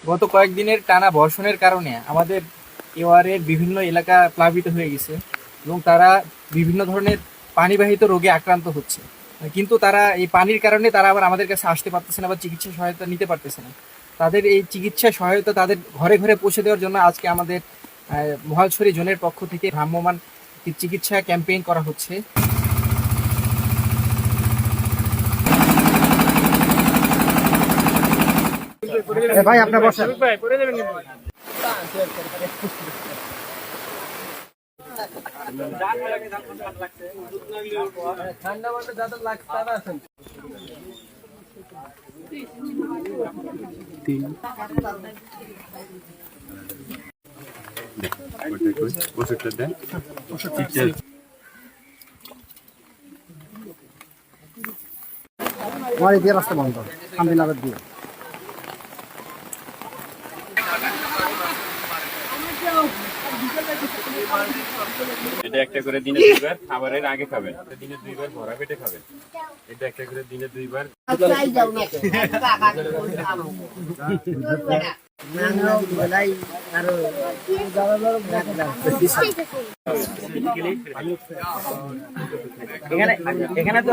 গত কয়েকদিনের টানা বর্ষণের কারণে আমাদের এওয়ারের বিভিন্ন এলাকা প্লাবিত হয়ে গেছে এবং তারা বিভিন্ন ধরনের পানিবাহিত রোগে আক্রান্ত হচ্ছে। কিন্তু তারা এই পানির কারণে তারা আবার আমাদের কাছে আসতে পারতেছে না বা চিকিৎসা সহায়তা নিতে পারতেছে না। তাদের এই চিকিৎসা সহায়তা তাদের ঘরে ঘরে পৌঁছে দেওয়ার জন্য আজকে আমাদের মহালছড়ি জোনের পক্ষ থেকে ভ্রাম্যমাণ চিকিৎসা ক্যাম্পেইন করা হচ্ছে। ভাই আপনার বসেন। ঠান্ডা মাঠে যাদের লাগছে তারা আছেন। আমার এই দিয়ে রাস্তা বন্ধ, আলহামদুলিল্লাহ দিয়ে। এটা একটা করে দিনে দুইবার খাবারের আগে খাবেন, দিনে দুইবার ভরা পেটে খাবেন। এটা একটা করে দিনে দুইবার। এখানে তো